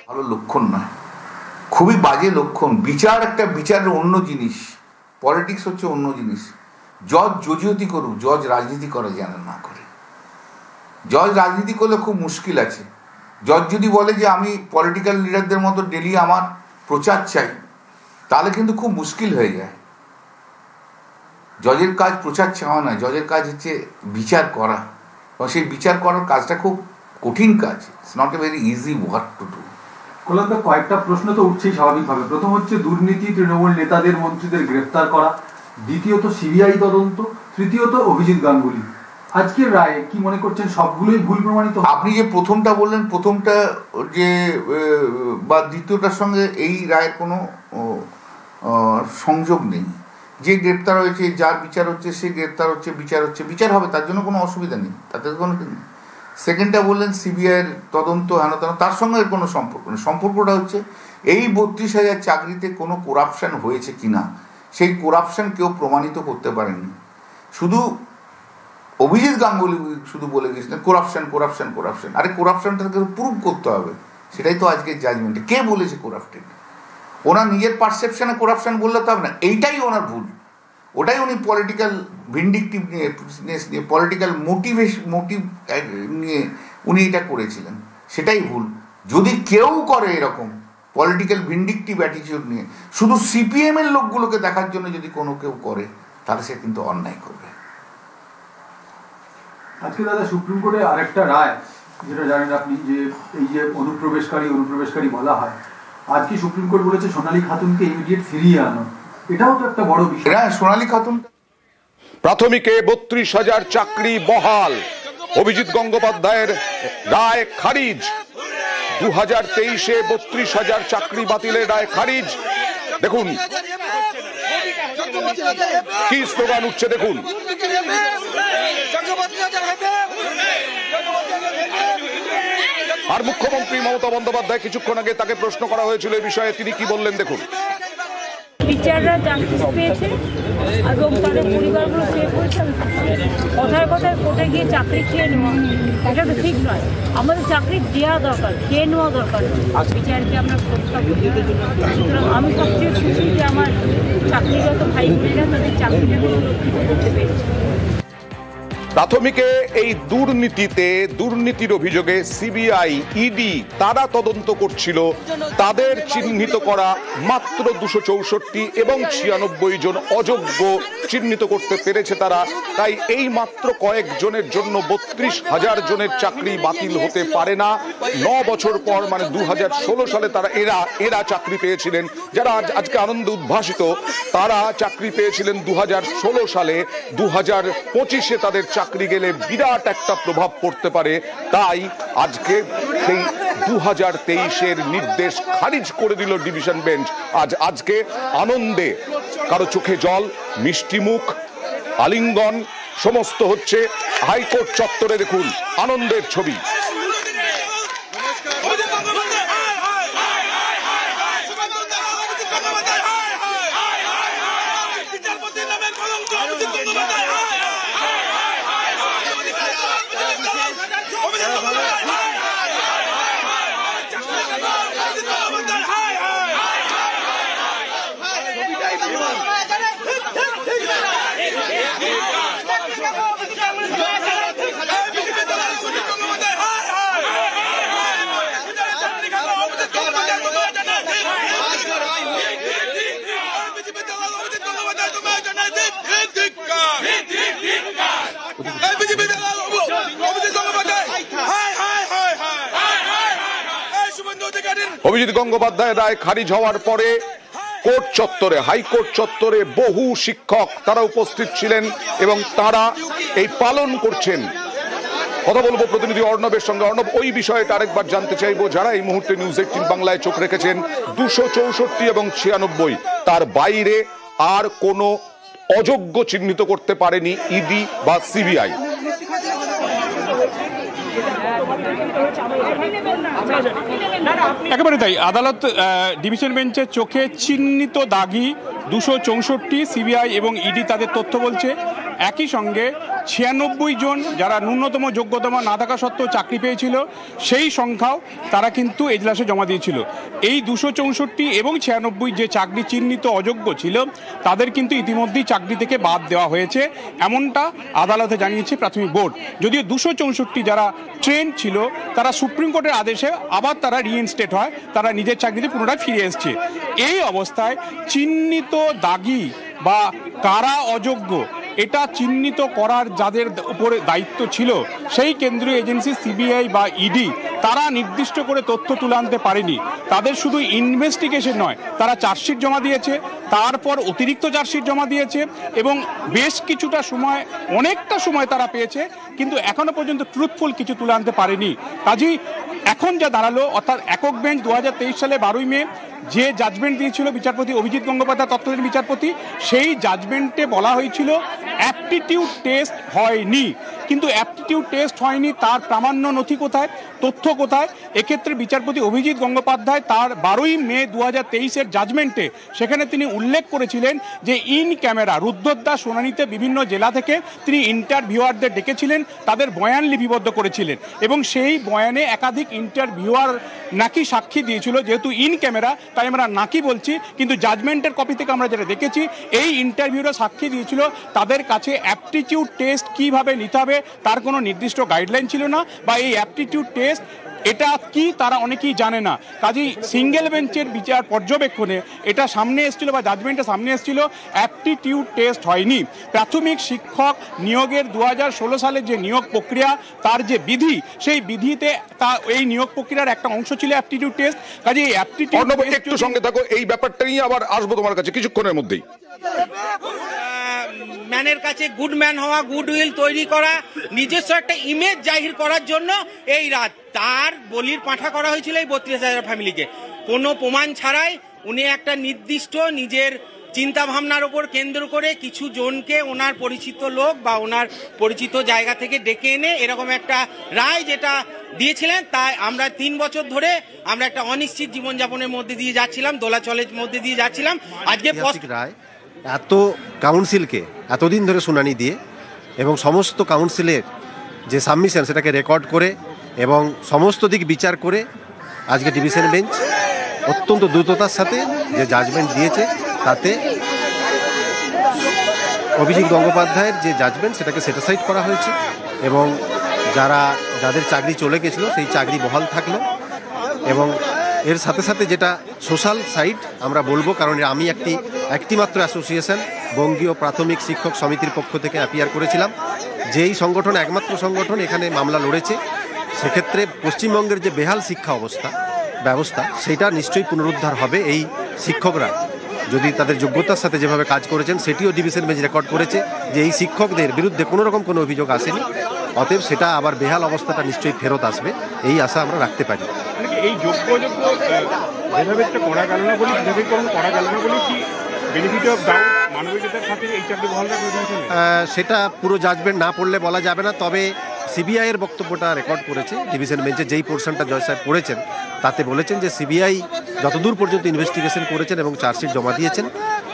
ভালো লক্ষণ নয়, খুবই বাজে লক্ষণ। বিচার একটা বিচারের অন্য জিনিস, পলিটিক্স হচ্ছে অন্য জিনিস। জজ জজিয়তি করুক, জজ রাজনীতি করা যেন না করে। জজ রাজনীতি করলে খুব মুশকিল আছে। জজ যদি বলে যে আমি পলিটিক্যাল লিডারদের মতো ডেলি আমার প্রচার চাই, তাহলে কিন্তু খুব মুশকিল হয়ে যায়। জজের কাজ প্রচার চাওয়া নয়, জজের কাজ হচ্ছে বিচার করা, এবং সেই বিচার করার কাজটা খুব কঠিন কাজ। It's not a very easy work to do. কলকাতায় কয়েকটা প্রশ্ন তো উঠছেই স্বাভাবিকভাবে। প্রথম হচ্ছে দুর্নীতি, তৃণমূল নেতাদের মন্ত্রীদের গ্রেফতার করা, দ্বিতীয়ত সিবিআই তদন্ত, তৃতীয়ত অভিজিৎ গাঙ্গুলি। আজকের রায়ে কি মনে করছেন সবগুলোই ভুল প্রমাণিত? আপনি যে প্রথমটা বললেন, প্রথমটা যে বা দ্বিতীয়টার সঙ্গে এই রায়ের কোনো সংযোগ নেই। যে গ্রেপ্তার হয়েছে, যার বিচার হচ্ছে, সে গ্রেপ্তার হচ্ছে, বিচার হচ্ছে, বিচার হবে, তার জন্য কোনো অসুবিধা নেই, তাতে কোনো। সেকেন্ডটা বললেন সিবিআইয়ের তদন্ত হেন তেন, তার সঙ্গে এর কোনো সম্পর্ক নেই। সম্পর্কটা হচ্ছে এই 32,000 চাকরিতে কোনো করাপশন হয়েছে কিনা, সেই করাপশন কেউ প্রমাণিত করতে পারেননি। শুধু অভিজিৎ গাঙ্গুলি শুধু বলে গেছিলেন করাপশন করাপশন করাপশন। আরে করাপশনটাকে প্রুভ করতে হবে, সেটাই তো আজকের জাজমেন্টে। কে বলেছে করাপ্টেড? ওনার নিজের পারসেপশনে করাপশন বললে তো হবে না, এইটাই ওনার ভুল। ওটাই উনি পলিটিক্যাল ভিন্ডিকটিভনেস নিয়ে, পলিটিক্যাল মোটিভ নিয়ে উনি এটা করেছিলেন, সেটাই ভুল। যদি কেউ করে এরকম পলিটিক্যাল ভিন্ডিকটিভ অ্যাটিটিউড নিয়ে, শুধু সিপিএম এর লোকগুলোকে দেখার জন্য যদি কোনো কেউ করে, তাহলে সে কিন্তু অন্যায় করবে। আজকে দাদা সুপ্রিম কোর্টে আরেকটা রায়, যেটা জানেন আপনি, যে এই যে অনুপ্রবেশকারী বলা হয়, আজকে সুপ্রিম কোর্ট বলেছে সোনালী খাতুনকে ইমিডিয়েট ফিরিয়ে আনো। এটাও তো একটা বড় বিষয়। সোনালী খাতুন প্রাথমিকে 32,000 চাকরি বহাল, অভিজিৎ গঙ্গোপাধ্যায়ের রায় খারিজ। 2023-এ 32,000 চাকরি বাতিলের রায় খারিজ। দেখুন কি স্লোগান উঠছে, দেখুন। আর মুখ্যমন্ত্রী মমতা বন্দ্যোপাধ্যায় কিছুক্ষণ আগে তাকে প্রশ্ন করা হয়েছিল এই বিষয়ে, তিনি কি বললেন দেখুন। বিচাররা জাস্টিস পেয়েছে এবং তাদের পরিবারগুলো সেভ হয়েছে। কথায় কথায় কোর্টে গিয়ে চাকরি খেয়ে নেওয়া, এটা তো ঠিক নয়। আমাদের চাকরি দেওয়া দরকার, খেয়ে নেওয়া দরকার। বিচারকে আমরা প্রস্তাব করি। সুতরাং আমি সবচেয়ে খুশি যে আমার চাকরিগত ভাই বোনেরা তাদের চাকরিটা করতে পেরেছে। প্রাথমিকে এই দুর্নীতির অভিযোগে সিবিআই, ইডি তারা তদন্ত করছিল। তাদের চিহ্নিত করা মাত্র 264 এবং 96 জন অযোগ্য চিহ্নিত করতে পেরেছে তারা। তাই এই মাত্র কয়েকজনের জন্য 32,000 জনের চাকরি বাতিল হতে পারে না। 9 বছর পর, মানে 2016 সালে তারা এরা চাকরি পেয়েছিলেন। যারা আজকে আনন্দে উদ্ভাসিত, তারা চাকরি পেয়েছিলেন 2016 সালে। 2025-এ তাদের চাকরি গেলে বিরাট একটা প্রভাব পড়তে পারে। তাই আজকে সেই 2023-এর নির্দেশ খারিজ করে দিল ডিভিশন বেঞ্চ। আজকে আনন্দে কারো চোখে জল, মিষ্টি মুখ, আলিঙ্গন সমস্ত হচ্ছে হাইকোর্ট চত্বরে। দেখুন আনন্দের ছবি। অভিজিৎ গঙ্গোপাধ্যায়ের রায় খারিজ হওয়ার পরে কোর্ট চত্বরে, হাইকোর্ট চত্বরে বহু শিক্ষক তারা উপস্থিত ছিলেন এবং তারা এই পালন করছেন। কথা বলবো প্রতিনিধি অর্ণবের সঙ্গে। অর্ণব, ওই বিষয়টা আরেকবার জানতে চাইবো। যারা এই মুহূর্তে নিউজ 18 বাংলায় চোখ রেখেছেন, 264 এবং 96, তার বাইরে আর কোনো অযোগ্য চিহ্নিত করতে পারেনি ইডি বা সিবিআই। একেবারে তাই। আদালত ডিভিশন বেঞ্চের চোখে চিহ্নিত দাগি 264, সিবিআই এবং ইডি তাদের তথ্য বলছে একই সঙ্গে 96 জন যারা ন্যূনতম যোগ্যতম না থাকা সত্ত্বেও চাকরি পেয়েছিল সেই সংখ্যাও তারা কিন্তু এজলাসে জমা দিয়েছিল। এই 264 এবং 96 যে চাকরি চিহ্নিত অযোগ্য ছিল তাদের কিন্তু ইতিমধ্যেই চাকরি থেকে বাদ দেওয়া হয়েছে, এমনটা আদালতে জানিয়েছে প্রাথমিক বোর্ড। যদিও 264 যারা ট্রেন ছিল তারা সুপ্রিম কোর্টের আদেশে আবার তারা রিইনস্টেট হয়, তারা নিজের চাকরিতে পুনরায় ফিরে এসছে। এই অবস্থায় চিহ্নিত দাগি বা কারা অযোগ্য এটা চিহ্নিত করার যাদের উপরে দায়িত্ব ছিল সেই কেন্দ্রীয় এজেন্সি সিবিআই বা ইডি তারা নির্দিষ্ট করে তথ্য তুলে আনতে পারেনি। তাদের শুধু ইনভেস্টিগেশন নয়, তারা চার্জশিট জমা দিয়েছে, তারপর অতিরিক্ত চার্জশিট জমা দিয়েছে এবং বেশ কিছুটা সময়, অনেকটা সময় তারা পেয়েছে, কিন্তু এখনো পর্যন্ত ট্রুথফুল কিছু তুলে আনতে পারেনি। কাজেই এখন যা দাঁড়ালো, অর্থাৎ একক বেঞ্চ 2023 সালে 12 মে যে জাজমেন্ট দিয়েছিল বিচারপতি অভিজিৎ গঙ্গোপাধ্যায় তত্ত্বাবধায়ক বিচারপতি, সেই জাজমেন্টে বলা হয়েছিল অ্যাপটিটিউড টেস্ট হয়নি। কিন্তু অ্যাপটিটিউড টেস্ট হয়নি তার প্রামাণ্য নথি কোথায়, তথ্য কোথায়? এক্ষেত্রে বিচারপতি অভিজিৎ গঙ্গোপাধ্যায় তার 12 মে 2023-এর জাজমেন্টে সেখানে তিনি উল্লেখ করেছিলেন যে ইন ক্যামেরা রুদ্ধদ্বার শুনানিতে বিভিন্ন জেলা থেকে তিনি ইন্টারভিউয়ারদের ডেকেছিলেন, তাদের বয়ান লিপিবদ্ধ করেছিলেন এবং সেই বয়ানে একাধিক ইন্টারভিউয়ার নাকি সাক্ষী দিয়েছিল। যেহেতু ইন ক্যামেরা তাই আমরা নাকি বলছি, কিন্তু জাজমেন্টের কপি থেকে আমরা যেটা দেখেছি এই ইন্টারভিউরা সাক্ষী দিয়েছিল তাদের কাছে অ্যাপটিটিউড টেস্ট কিভাবে নিতে হবে তার কোনো নির্দিষ্ট গাইডলাইন ছিল না, বা এই অ্যাপটিটিউড টেস্ট এটা কি তারা অনেকেই জানে না। কাজেই সিঙ্গেল বেঞ্চের বিচার পর্যবেক্ষণে এটা সামনে এসেছিল বা জাজমেন্টে সামনে এসেছিল অ্যাপটিটিউড টেস্ট হয়নি। প্রাথমিক শিক্ষক নিয়োগের 2016 সালের যে নিয়োগ প্রক্রিয়া তার যে বিধি, সেই বিধিতে এই নিয়োগ প্রক্রিয়ার একটা অংশ ছিল অ্যাপটিটিউড টেস্ট। কাজেই অ্যাপটিটিউড একটু সঙ্গে থাকো, এই ব্যাপারটা নিয়ে আবার আসবো তোমার কাছে কিছুক্ষণের মধ্যেই। ম্যানের কাছে গুড ম্যান হওয়া, গুড উইল তৈরি করা, নিজস্ব একটা ইমেজ জাহির করার জন্য এই রাত তার বলির পাঁঠা করা হয়েছিল এই 32,000 ফ্যামিলিকে। কোনো প্রমাণ ছাড়াই উনি একটা নির্দিষ্ট নিজের চিন্তা ভাবনার উপর কেন্দ্র করে কিছু জনকে ওনার পরিচিত লোক বা ওনার পরিচিত জায়গা থেকে ডেকে এনে এরকম একটা রায় যেটা দিয়েছিলেন, তাই আমরা 3 বছর ধরে আমরা একটা অনিশ্চিত জীবনযাপনের মধ্যে দিয়ে যাচ্ছিলাম, দোলাচলের মধ্যে দিয়ে যাচ্ছিলাম। আজকে রায় এত কাউন্সিলকে এতদিন ধরে শুনানি দিয়ে এবং সমস্ত কাউন্সিলের যে সাবমিশন সেটাকে রেকর্ড করে এবং সমস্ত দিক বিচার করে আজকে ডিভিশন বেঞ্চ অত্যন্ত দ্রুততার সাথে যে জাজমেন্ট দিয়েছে তাতে অভিজিৎ গঙ্গোপাধ্যায়ের যে জাজমেন্ট সেটাকে সেটিসফাইড করা হয়েছে এবং যাদের চাকরি চলে গেছিলো সেই চাকরি বহাল থাকলো। এবং এর সাথে সাথে যেটা সোশ্যাল সাইড আমরা বলবো, কারণ আমি একটি মাত্র অ্যাসোসিয়েশন বঙ্গীয় প্রাথমিক শিক্ষক সমিতির পক্ষ থেকে অ্যাপিয়ার করেছিলাম, যেই সংগঠন একমাত্র সংগঠন এখানে মামলা লড়েছে। সেক্ষেত্রে পশ্চিমবঙ্গের যে বেহাল শিক্ষা ব্যবস্থা সেটা নিশ্চয়ই পুনরুদ্ধার হবে। এই শিক্ষকরা যদি তাদের যোগ্যতার সাথে যেভাবে কাজ করেছেন সেটিও ডিভিশন বেঞ্চ রেকর্ড করেছে যে এই শিক্ষকদের বিরুদ্ধে কোনো রকম কোনো অভিযোগ আসেনি, অতএব সেটা আবার বেহাল অবস্থাটা নিশ্চয়ই ফেরত আসবে, এই আশা আমরা রাখতে পারি। এই যোগ্য যেভাবে করা গেল না বলি, যেভাবে করা গেল না বলি কি বেনিফিট অফ ডাউট মানবিকতার খাতিরে এই চাকরি বহাল রাখবে সেটা পুরো জাজমেন্ট না পড়লে বলা যাবে না। তবে সিবিআই এর বক্তব্যটা রেকর্ড করেছে ডিভিশন বেঞ্চে, যেই পোর্শনটা জজ সাহেব পড়েছেন তাতে বলেছেন যে সিবিআই যতদূর পর্যন্ত ইনভেস্টিগেশন করেছেন এবং চার্জশিট জমা দিয়েছেন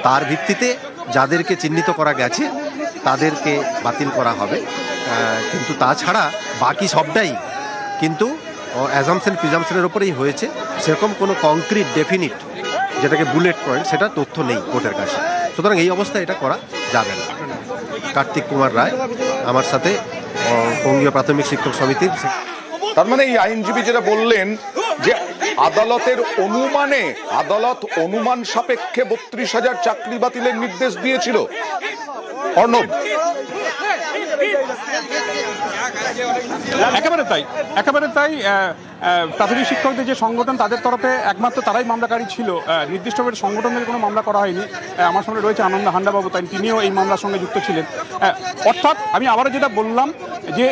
তার ভিত্তিতে যাদেরকে চিহ্নিত করা গেছে তাদেরকে বাতিল করা হবে, কিন্তু তাছাড়া বাকি সবটাই কিন্তু অ্যাজামশন প্রিজামশনের ওপরেই হয়েছে। সেরকম কোনো কংক্রিট ডেফিনিট যেটাকে বুলেট পয়েন্ট সেটা তথ্য নেই কোর্টের কাছে, সুতরাং এই অবস্থায় এটা করা যাবে না। কার্তিক কুমার রায় আমার সাথে বঙ্গীয় প্রাথমিক শিক্ষক সমিতির। তার মানে এই আইনজীবী যেটা বললেন যে আদালত অনুমান সাপেক্ষে 32,000 চাকরি বাতিলের নির্দেশ দিয়েছিল। অর্ণব, একেবারে তাই। প্রাথমিক শিক্ষকদের যে সংগঠন তাদের তরফে একমাত্র তারাই মামলাকারী ছিল, নির্দিষ্টভাবে সংগঠনের কোনো মামলা করা হয়নি। আমার সঙ্গে রয়েছে আনন্দ হান্ডাবাবু, তাই তিনিও এই মামলার সঙ্গে যুক্ত ছিলেন। অর্থাৎ আমি আবারও যেটা বললাম যে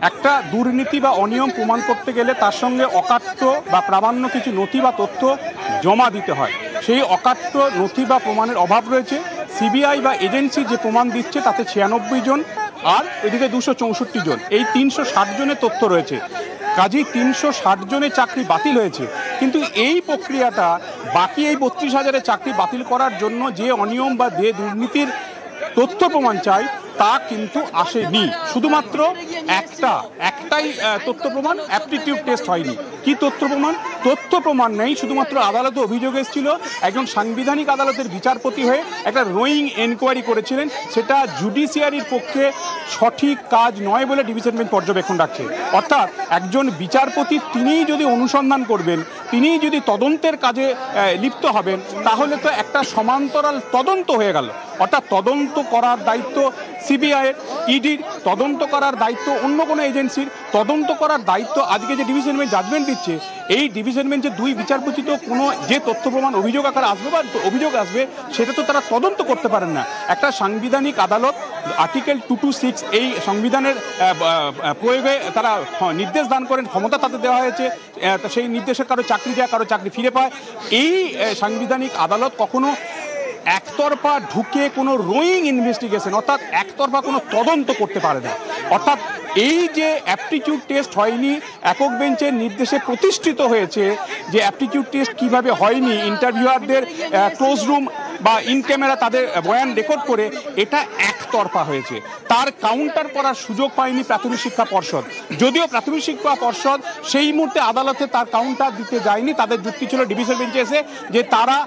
একটা দুর্নীতি বা অনিয়ম প্রমাণ করতে গেলে তার সঙ্গে অকাট্য বা প্রামাণ্য কিছু নথি বা তথ্য জমা দিতে হয়। সেই অকাট্য নথি বা প্রমাণের অভাব রয়েছে। সিবিআই বা এজেন্সি যে প্রমাণ দিচ্ছে তাতে 96 জন আর এদিকে 264 জন, এই 360 জনের তথ্য রয়েছে। কাজেই 360 জনের চাকরি বাতিল হয়েছে, কিন্তু এই প্রক্রিয়াটা বাকি এই 32,000-এর চাকরি বাতিল করার জন্য যে অনিয়ম বা যে দুর্নীতির তথ্য প্রমাণ চাই তা কিন্তু আসেনি। শুধুমাত্র একটাই তথ্য প্রমাণ, অ্যাপটিটিউড টেস্ট হয়নি। কি তথ্য প্রমাণ? তথ্য প্রমাণ নেই, শুধুমাত্র আদালতে অভিযোগ এসেছিল একজন সাংবিধানিক আদালতের বিচারপতি হয়ে একটা রোয়িং এনকোয়ারি করেছিলেন, সেটা জুডিশিয়ারির পক্ষে সঠিক কাজ নয় বলে ডিভিশন বেঞ্চ পর্যবেক্ষণ রাখছে। অর্থাৎ একজন বিচারপতি তিনিই যদি অনুসন্ধান করবেন, তিনিই যদি তদন্তের কাজে লিপ্ত হবেন, তাহলে তো একটা সমান্তরাল তদন্ত হয়ে গেল। অর্থাৎ তদন্ত করার দায়িত্ব সিবিআইয়ের, ইডির, তদন্ত করার দায়িত্ব অন্য কোনো এজেন্সির, তদন্ত করার দায়িত্ব আজকে যে ডিভিশন বেঞ্চ জাজমেন্ট দিচ্ছে, এই ডিভিশন বেঞ্চে দুই বিচারপতি তো কোনো যে তথ্য প্রমাণ অভিযোগ আকারে আসবে বা অভিযোগ আসবে সেটা তো তারা তদন্ত করতে পারেন না। একটা সাংবিধানিক আদালত আর্টিকেল 226 এই সংবিধানের প্রয়োগে তারা নির্দেশ দান করেন, ক্ষমতা তাদের দেওয়া হয়েছে, সেই নির্দেশে কারো চাকরি যায়, কারো চাকরি ফিরে পায়। এই সাংবিধানিক আদালত কখনো একতরফা ঢুকে কোনো রোয়িং ইনভেস্টিগেশন অর্থাৎ একতরফা কোনো তদন্ত করতে পারে না। অর্থাৎ এই যে অ্যাপটিটিউড টেস্ট হয়নি, একক বেঞ্চের নির্দেশে প্রতিষ্ঠিত হয়েছে যে অ্যাপটিটিউড টেস্ট কিভাবে হয়নি, ইন্টারভিউয়ারদের ক্লোজ রুম বা ইন ক্যামেরা তাদের বয়ান রেকর্ড করে, এটা একতরফা হয়েছে। তার কাউন্টার করার সুযোগ পায়নি প্রাথমিক শিক্ষা পর্ষদ। যদিও প্রাথমিক শিক্ষা পর্ষদ সেই মুহূর্তে আদালতে তার কাউন্টার দিতে যায়নি, তাদের যুক্তি ছিল ডিভিশন বেঞ্চে এসে যে তারা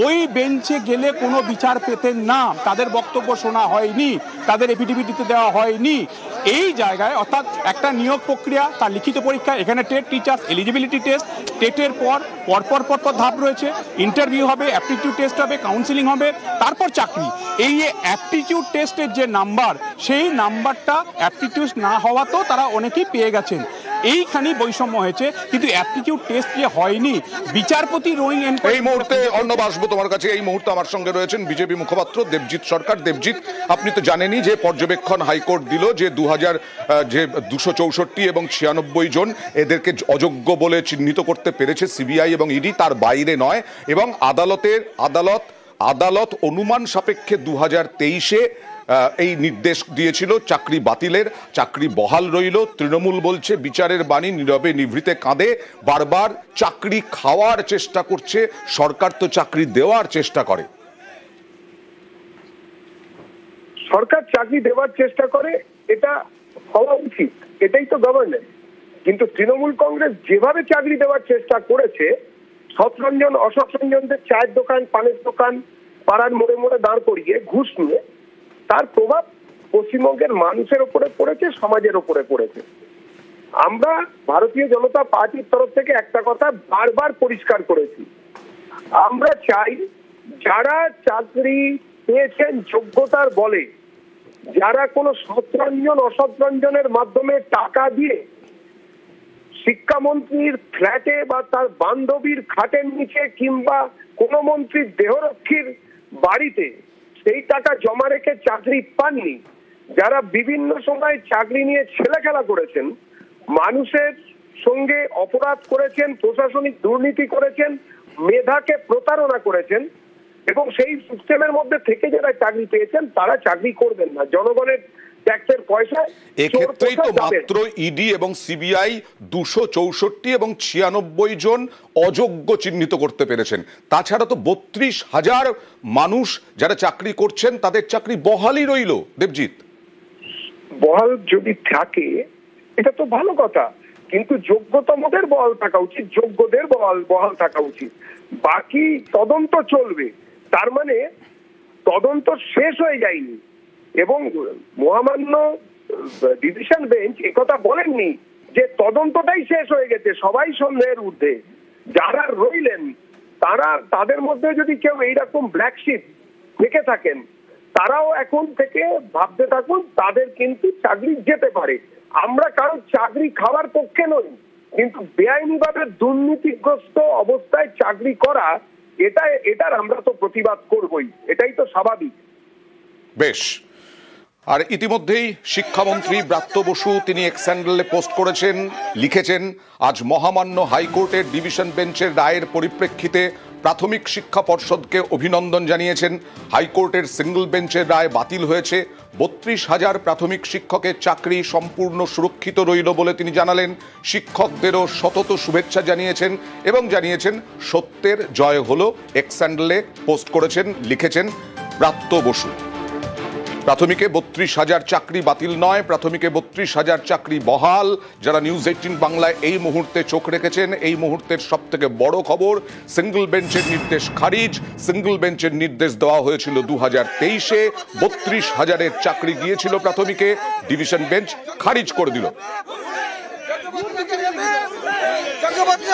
ওই বেঞ্চে গেলে কোনো বিচার পেতেন না, তাদের বক্তব্য শোনা হয়নি, তাদের এফিডেভিট দিতে দেওয়া হয়নি। এই জায়গায় অর্থাৎ একটা নিয়োগ প্রক্রিয়া, তার লিখিত পরীক্ষা, এখানে টেট টিচার এলিজিবিলিটি টেস্ট, টেটের পরপর ধাপ রয়েছে, ইন্টারভিউ হবে, অ্যাপটিটিউড টেস্ট হবে, কাউন্সিলিং হবে, তারপর চাকরি। এই অ্যাপটিটিউড টেস্টের যে নাম্বার, সেই নাম্বারটা অ্যাপটিটিউড না হওয়াতেও তারা অনেকেই পেয়ে গেছেন। এইখানেই বৈষম্য হয়েছে, কিন্তু অ্যাপটিটিউড টেস্ট যে হয়নি, বিচারপতি রোয়িং এই মুহূর্তে অর্ণব আসবো তোমার কাছে। এই মুহূর্তে আমার সঙ্গে রয়েছেন বিজেপি মুখপাত্র দেবজিৎ সরকার। দেবজিৎ, আপনি তো জানেনই যে পর্যবেক্ষণ হাইকোর্ট দিল যে 264 এবং 96 জন এদেরকে অযোগ্য বলে চিহ্নিত করতে পেরেছে সিবিআই এবং ইডি, তার বাইরে নয়। এবং আদালত অনুমান সাপেক্ষে 2023-এ এই নির্দেশ দিয়েছিল চাকরি বাতিলের, চাকরি বহাল রইল। তৃণমূল বলছে বিচারের বাণী নীরবে নিভৃতে কাঁদে, বারবার চাকরি খাওয়ার চেষ্টা করছে, সরকার তো চাকরি দেওয়ার চেষ্টা করে। সরকার চাকরি দেওয়ার চেষ্টা করে, এটা হওয়া উচিত, এটাই তো গভর্নেন্স। কিন্তু তৃণমূল কংগ্রেস যেভাবে চাকরি দেওয়ার চেষ্টা করেছে, সৎরঞ্জন অসৎরঞ্জনদের চায়ের দোকান, পানের দোকান, পাড়ার মোড়ে মোড়ে দাঁড় করিয়ে ঘুষ নিয়ে, তার প্রভাব পশ্চিমবঙ্গের মানুষের উপরে পড়েছে, সমাজের উপরে পড়েছে। আমরা ভারতীয় জনতা পার্টির তরফ থেকে একটা কথা বারবার পরিষ্কার করেছি, আমরা চাই যারা চাকরি পেয়েছেন যোগ্যতার বলে, যারা কোনো সৎরঞ্জন অসৎরঞ্জনের মাধ্যমে টাকা দিয়ে শিক্ষামন্ত্রীর ফ্ল্যাটে বা তার বান্ধবীর খাটের নিচে কিংবা কোনো মন্ত্রীর দেহরক্ষীর বাড়িতে সেই টাকা জমা রেখে চাকরি পাননি, যারা বিভিন্ন সময় চাকরি নিয়ে ছেলেখেলা করেছেন, মানুষের সঙ্গে অপরাধ করেছেন, প্রশাসনিক দুর্নীতি করেছেন, মেধাকে প্রতারণা করেছেন, এবং সেই সিস্টেমের মধ্যে থেকে যারা চাকরি পেয়েছেন তারা চাকরি করবেন না। জনগণের ট্যাক্সের পয়সা এক্ষেত্রেই তো মাত্র ইডি এবং সিবিআই 264 এবং 96 জন অযোগ্য চিহ্নিত করতে পেরেছেন। তাছাড়া তো 32,000 মানুষ যারা চাকরি করছেন তাদের চাকরি বহালই রইল। দেবজিৎ, বহাল যদি থাকে এটা তো ভালো কথা, কিন্তু যোগ্যতমদের বহাল থাকা উচিত, যোগ্যদের বহাল থাকা উচিত। বাকি তদন্ত চলবে, তার মানে তদন্ত শেষ হয়ে যায়নি। এবং মহামান্য ডিভিশন বেঞ্চ একথা বলেননি যে তদন্তটাই শেষ হয়ে গেছে, সবাই সন্দেহের ঊর্ধ্বে। যারা রইলেন তাদের মধ্যে যদি কেউ এইরকম ব্ল্যাক শিপ থেকে থাকেন, তারাও এখন থেকে ভাবতে থাকুন, তাদের কিন্তু চাকরি যেতে পারে। আমরা কারো চাকরি খাওয়ার পক্ষে নই, কিন্তু বেআইনিভাবে দুর্নীতিগ্রস্ত অবস্থায় চাকরি করা, এটার আমরা তো প্রতিবাদ করবই, এটাই তো স্বাভাবিক। বেশ। আর ইতিমধ্যেই শিক্ষামন্ত্রী ব্রাত্য বসু তিনি এক্স হ্যান্ডেলে পোস্ট করেছেন, লিখেছেন, আজ মহামান্য হাইকোর্টের ডিভিশন বেঞ্চের রায়ের পরিপ্রেক্ষিতে প্রাথমিক শিক্ষা পর্ষদকে অভিনন্দন জানিয়েছেন। হাইকোর্টের সিঙ্গল বেঞ্চের রায় বাতিল হয়েছে, 32,000 প্রাথমিক শিক্ষকের চাকরি সম্পূর্ণ সুরক্ষিত রইল বলে তিনি জানালেন। শিক্ষকদেরও শতত শুভেচ্ছা জানিয়েছেন এবং জানিয়েছেন সত্যের জয় হলো। এক্স হ্যান্ডেলে পোস্ট করেছেন, লিখেছেন ব্রাত্য বসু। প্রাথমিকে 32,000 চাকরি বাতিল নয়, প্রাথমিকে 32,000 চাকরি বহাল। যারা নিউজ 18 বাংলায় এই মুহূর্তে চোখ রেখেছেন, এই মুহূর্তের সব থেকে বড় খবর, সিঙ্গল বেঞ্চের নির্দেশ খারিজ। সিঙ্গল বেঞ্চের নির্দেশ দেওয়া হয়েছিল 2023-এ, 32,000-এর চাকরি গিয়েছিল প্রাথমিকে, ডিভিশন বেঞ্চ খারিজ করে দিল। চক্রবর্তী